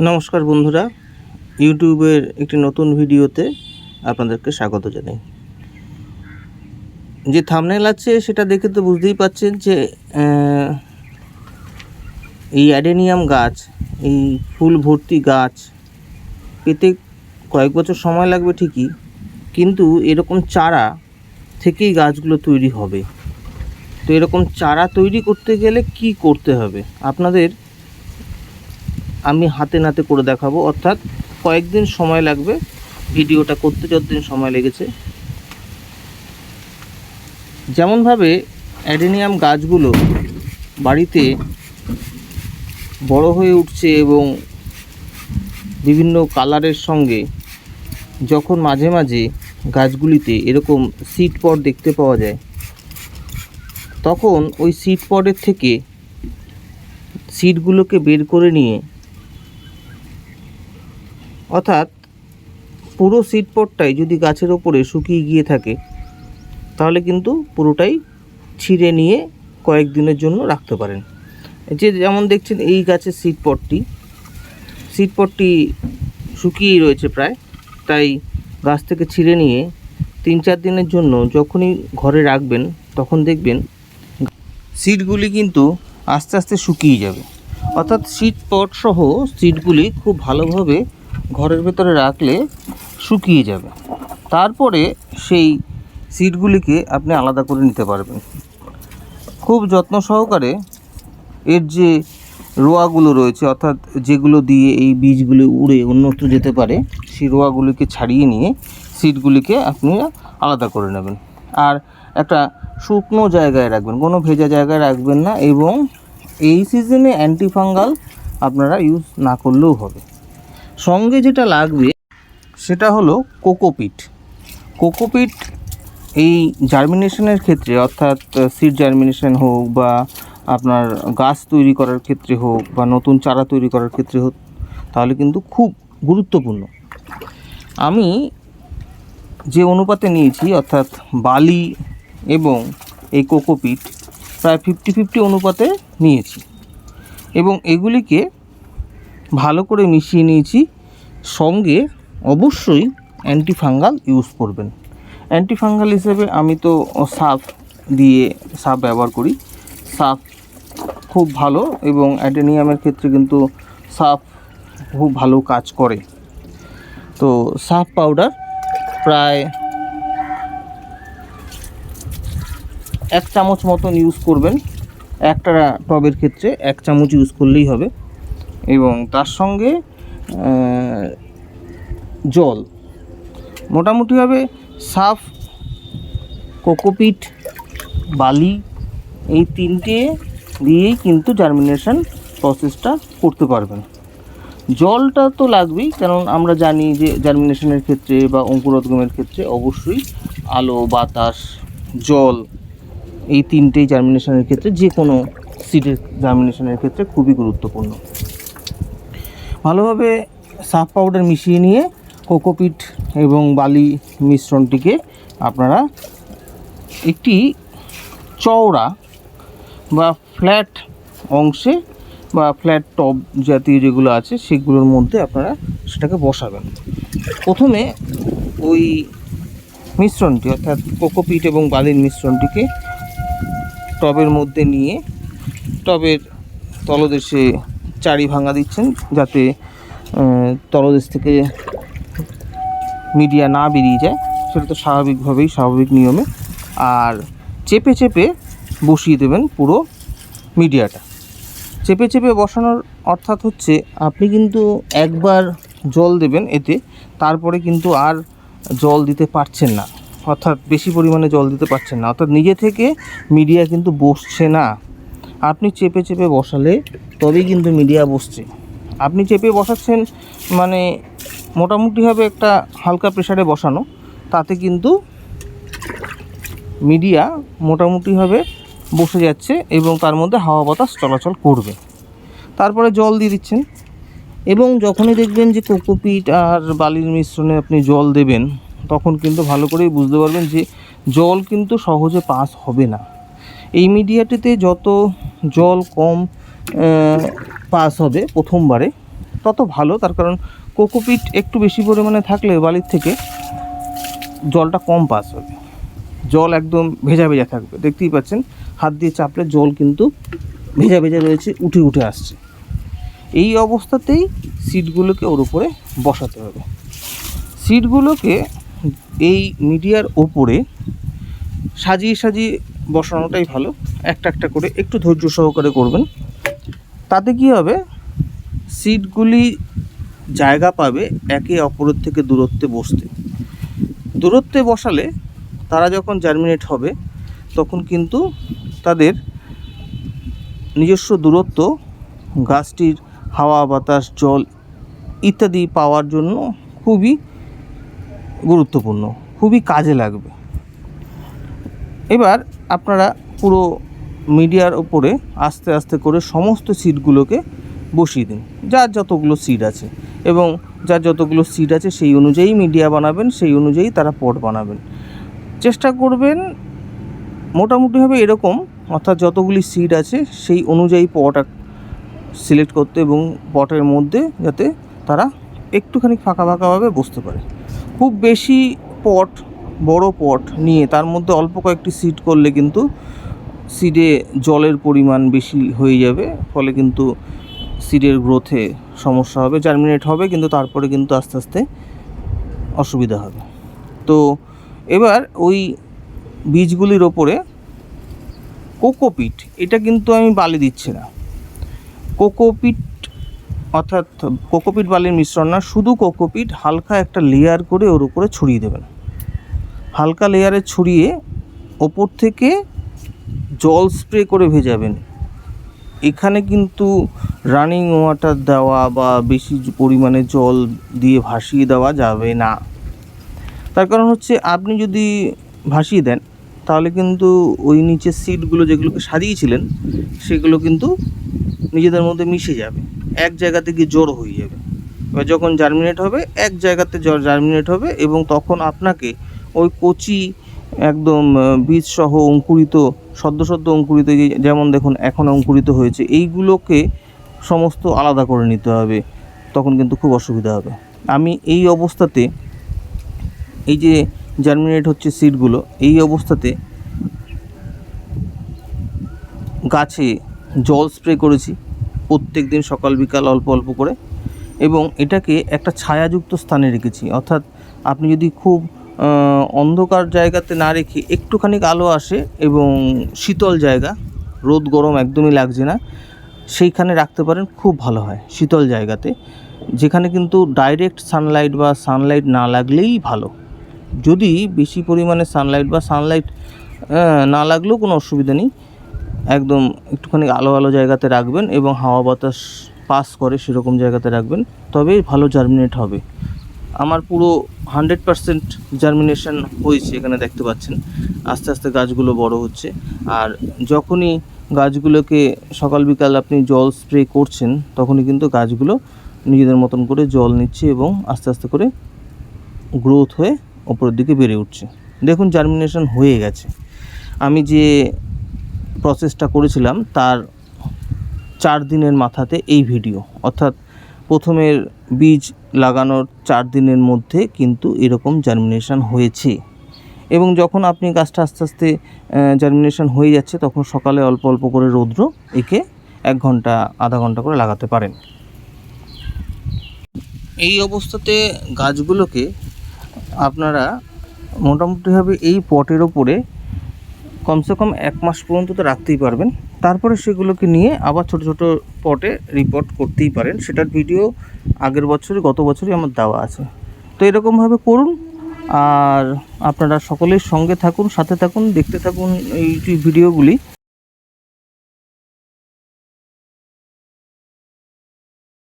নমস্কার বন্ধুরা, ইউটিউবের একটি নতুন ভিডিওতে আপনাদেরকে স্বাগত জানাই। যে থাম্বনেল আছে সেটা দেখে তো বুঝতেই পাচ্ছেন যে এই অ্যাডেনিয়াম গাছ, এই ফুল ভর্তি গাছ পেতে কয়েক বছর সময় লাগবে ঠিকই, কিন্তু এরকম চারা থেকেই গাছগুলো তৈরি হবে। তো এরকম চারা তৈরি করতে গেলে কি করতে হবে আপনাদের আমি হাতে নাতে করে দেখাবো, অর্থাৎ কয়েকদিন সময় লাগবে। ভিডিওটা করতে যতদিন সময় লেগেছে, যেমনভাবে অ্যাডেনিয়াম গাছগুলো বাড়িতে বড় হয়ে উঠছে এবং বিভিন্ন কালারের সঙ্গে যখন মাঝে মাঝে গাছগুলিতে এরকম সিড পড দেখতে পাওয়া যায়, তখন ওই সিড পডের থেকে সিডগুলোকে বের করে নিয়ে, অর্থাৎ পুরো সিড পডটাই যদি গাছের ওপরে শুকিয়ে গিয়ে থাকে তাহলে কিন্তু পুরোটাই ছিঁড়ে নিয়ে কয়েকদিনের জন্য রাখতে পারেন। যেমন দেখছেন এই গাছের সিড পডটি শুকিয়েই রয়েছে প্রায়, তাই গাছ থেকে ছিঁড়ে নিয়ে 3-4 দিনের জন্য যখনই ঘরে রাখবেন তখন দেখবেন সিডগুলি কিন্তু আস্তে আস্তে শুকিয়ে যাবে। অর্থাৎ সিড পড সহ সিডগুলি খুব ভালোভাবে ঘরের ভেতরে রাখলে শুকিয়ে যাবে। তারপরে সেই সিডগুলিকে আপনি আলাদা করে নিতে পারবেন। খুব যত্ন সহকারে এর যে রোয়াগুলো রয়েছে, অর্থাৎ যেগুলো দিয়ে এই বীজগুলো উড়ে অন্যত্র যেতে পারে, সেই রোয়াগুলিকে ছাড়িয়ে নিয়ে সিডগুলিকে আপনি আলাদা করে নেবেন। আর একটা শুকনো জায়গায় রাখবেন, কোনো ভেজা জায়গায় রাখবেন না। এবং এই সিজনে অ্যান্টিফাঙ্গাল আপনারা ইউজ না করলেও হবে। সঙ্গে যেটা লাগবে সেটা হলো কোকোপিট। কোকোপিট এই জার্মিনেশনের ক্ষেত্রে, অর্থাৎ সিড জার্মিনেশন হোক বা আপনার গাছ তৈরি করার ক্ষেত্রে হোক বা নতুন চারা তৈরি করার ক্ষেত্রে হোক, তাহলে কিন্তু খুব গুরুত্বপূর্ণ। আমি যে অনুপাতে নিয়েছি, অর্থাৎ বালি এবং এই কোকোপিট প্রায় 50-50 অনুপাতে নিয়েছি এবং এগুলিকে ভালো করে মিশিয়ে নিয়েছি। সঙ্গে অবশ্যই অ্যান্টিফাঙ্গাল ইউজ করবেন। অ্যান্টিফাঙ্গাল হিসেবে আমি তো সাফ ব্যবহার করি। সাফ খুব ভালো এবং অ্যাডেনিয়ামের ক্ষেত্রে কিন্তু সাফ খুব ভালো কাজ করে। তো সাফ পাউডার প্রায় 1 চামচ মতন ইউজ করবেন। একটা টবের ক্ষেত্রে 1 চামচ ইউজ করলেই হবে। এবং তার সঙ্গে জল, মোটামুটিভাবে সাফ, কোকোপিট, বালি, এই 3টে দিয়েই কিন্তু জার্মিনেশন প্রসেসটা করতে পারবেন। জলটা তো লাগবেই, কারণ আমরা জানি যে জার্মিনেশনের ক্ষেত্রে বা অঙ্কুরোদ্গমের ক্ষেত্রে অবশ্যই আলো, বাতাস, জল, এই 3টেই জার্মিনেশনের ক্ষেত্রে, যে কোনো সিডের জার্মিনেশনের ক্ষেত্রে খুবই গুরুত্বপূর্ণ। ভালোভাবে সাফ পাউডার মিশিয়ে নিয়ে কোকোপিট এবং বালি মিশ্রণটিকে আপনারা একটি চওড়া বা ফ্ল্যাট অংশে বা ফ্ল্যাট টব জাতীয় যেগুলো আছে সেগুলোর মধ্যে আপনারা সেটাকে বসাবেন। প্রথমে ওই মিশ্রণটি, অর্থাৎ কোকোপিট এবং বালির মিশ্রণটিকে টবের মধ্যে নিয়ে টবের তলদেশে চারি ভাঙা দিচ্ছেন, যাতে তলদেশ থেকে মিডিয়া না বেরিয়ে যায়। সেটা তো স্বাভাবিক নিয়মে। আর চেপে চেপে বসিয়ে দেবেন পুরো মিডিয়াটা। চেপে চেপে বসানোর অর্থাৎ হচ্ছে আপনি কিন্তু একবার জল দেবেন এতে, তারপরে কিন্তু আর জল দিতে পারছেন না, অর্থাৎ বেশি পরিমাণে জল দিতে পারছেন না, অর্থাৎ নিজে থেকে মিডিয়া কিন্তু বসছে না। আপনি চেপে চেপে বসালে তবেই কিন্তু মিডিয়া বসছে। আপনি চেপে বসাচ্ছেন মানে মোটামুটিভাবে একটা হালকা প্রেসারে বসানো, তাতে কিন্তু মিডিয়া মোটামুটিভাবে বসে যাচ্ছে এবং তার মধ্যে হাওয়া বাতাস চলাচল করবে। তারপরে জল দিয়ে দিচ্ছেন এবং যখনই দেখবেন যে কোকোপিট আর বালির মিশ্রণে আপনি জল দেবেন, তখন কিন্তু ভালো করেই বুঝতে পারবেন যে জল কিন্তু সহজে পাস হবে না। এই মিডিয়াটিতে যত জল কম পাস হবে প্রথমবারে, তত ভালো। তার কারণ কোকোপিট একটু বেশি পরিমাণে থাকলে বালির থেকে জলটা কম পাস হবে, জল একদম ভেজা ভেজা থাকবে। দেখতেই পাচ্ছেন হাত দিয়ে চাপলে জল কিন্তু ভেজা ভেজা রয়েছে, উঠে উঠে আসছে। এই অবস্থাতেই সিডগুলোকে ওর উপরে বসাতে হবে। সিডগুলোকে এই মিডিয়ার ওপরে সাজিয়ে সাজিয়ে বসানোটাই ভালো, একটা একটা করে একটু ধৈর্য সহকারে করবেন। তাতে কি হবে, সিডগুলি জায়গা পাবে একে অপরের থেকে দূরত্বে বসতে। দূরত্বে বসালে তারা যখন জার্মিনেট হবে তখন কিন্তু তাদের নিজস্ব দূরত্ব গাছটির হাওয়া বাতাস জল ইত্যাদি পাওয়ার জন্য খুবই গুরুত্বপূর্ণ, খুবই কাজে লাগবে। এবার আপনারা পুরো মিডিয়ার ওপরে আস্তে আস্তে করে সমস্ত সিডগুলোকে বসিয়ে দিন, যার যতগুলো সিড আছে, এবং যার যতগুলো সিড আছে সেই অনুযায়ী মিডিয়া বানাবেন, সেই অনুযায়ী তারা পট বানাবেন। চেষ্টা করবেন মোটামুটিভাবে এরকম, অর্থাৎ যতগুলি সিড আছে সেই অনুযায়ী পট সিলেক্ট করতে, এবং পটের মধ্যে যাতে তারা একটুখানি ফাঁকা ফাঁকাভাবে বসতে পারে। খুব বেশি পট, বড় পট নিয়ে তার মধ্যে অল্প কয়েকটি সিড করলে কিন্তু সিডে জলের পরিমাণ বেশি হয়ে যাবে, ফলে কিন্তু সিডের গ্রোথে সমস্যা হবে, জার্মিনেট হবে কিন্তু তারপরে কিন্তু আস্তে আস্তে অসুবিধা হবে। তো এবার ওই বীজগুলির ওপরে কোকোপিট, এটা কিন্তু আমি বালি দিচ্ছি না, কোকোপিট অর্থাৎ কোকোপিট বালির মিশ্রণ না, শুধু কোকোপিট হালকা একটা লেয়ার করে ওর উপরে ছড়িয়ে দেবেন। হালকা লেয়ারে ছড়িয়ে ওপর থেকে জল স্প্রে করে ভেজাবেন। এখানে কিন্তু রানিং ওয়াটার দেওয়া বা বেশি পরিমাণে জল দিয়ে ভাসিয়ে দেওয়া যাবে না। তার কারণ হচ্ছে আপনি যদি ভাসিয়ে দেন তাহলে কিন্তু ওই নিচের সিডগুলো যেগুলোকে সাজিয়েছিলেন সেগুলো কিন্তু নিজেদের মধ্যে মিশে যাবে, এক জায়গাতে গিয়ে জড়ো হয়ে যাবে। এবার যখন জার্মিনেট হবে এক জায়গাতে জার্মিনেট হবে, এবং তখন আপনাকে ওই কচি একদম বীজসহ অঙ্কুরিত সদ্য অঙ্কুরিত, যেমন দেখুন এখন অঙ্কুরিত হয়েছে, এইগুলোকে সমস্ত আলাদা করে নিতে হবে, তখন কিন্তু খুব অসুবিধা হবে। আমি এই অবস্থাতে, এই যে জার্মিনেট হচ্ছে সিডগুলো, এই অবস্থাতে গাছে জল স্প্রে করেছি প্রত্যেক দিন সকাল বিকাল অল্প অল্প করে, এবং এটাকে একটা ছায়াযুক্ত স্থানে রেখেছি। অর্থাৎ আপনি যদি খুব অন্ধকার জায়গাতে না রেখে একটুখানি আলো আসে এবং শীতল জায়গা, রোদ গরম একদমই লাগছে না, সেইখানে রাখতে পারেন, খুব ভালো হয়। শীতল জায়গাতে, যেখানে কিন্তু ডাইরেক্ট সানলাইট বা সানলাইট না লাগলেই ভালো। যদি বেশি পরিমাণে সানলাইট না লাগলেও কোনো অসুবিধা নেই, একদম একটুখানি আলো আলো জায়গাতে রাখবেন এবং হাওয়া বাতাস পাস করে সেরকম জায়গাতে রাখবেন, তবেই ভালো জার্মিনেট হবে। আমার পুরো 100% জার্মিনেশন হয়েছে, এখানে দেখতে পাচ্ছেন আস্তে আস্তে গাছগুলো বড় হচ্ছে। আর যখনই গাছগুলোকে সকাল বিকাল আপনি জল স্প্রে করছেন তখনই কিন্তু গাছগুলো নিজেদের মতন করে জল নিচ্ছে এবং আস্তে আস্তে করে গ্রোথ হয়ে ওপরের দিকে বেড়ে উঠছে। দেখুন জার্মিনেশন হয়ে গেছে। আমি যে প্রসেসটা করেছিলাম তার 4 দিনের মাথাতে এই ভিডিও, অর্থাৎ প্রথমের বীজ লাগানোর 4 দিনের মধ্যে কিন্তু এরকম জার্মিনেশন হয়েছে। এবং যখন আপনি গাছটা আস্তে আস্তে জার্মিনেশন হয়ে যাচ্ছে তখন সকালে অল্প অল্প করে রৌদ্র একে 1 ঘন্টা আধা ঘন্টা করে লাগাতে পারেন। এই অবস্থাতে গাছগুলোকে আপনারা মোটামুটিভাবে এই পটের ওপরে কমসে কম 1 মাস পর্যন্ত তো রাখতেই পারবেন। তারপরে সেগুলোকে নিয়ে আবার ছোট ছোট পটে রিপোর্ট করতেই পারেন। সেটার ভিডিও আগের বছরই গত বছরই আমার দেওয়া আছে। তো এরকমভাবে করুন, আর আপনারা সকলের সঙ্গে থাকুন, সাথে থাকুন, দেখতে থাকুন এই ভিডিওগুলি।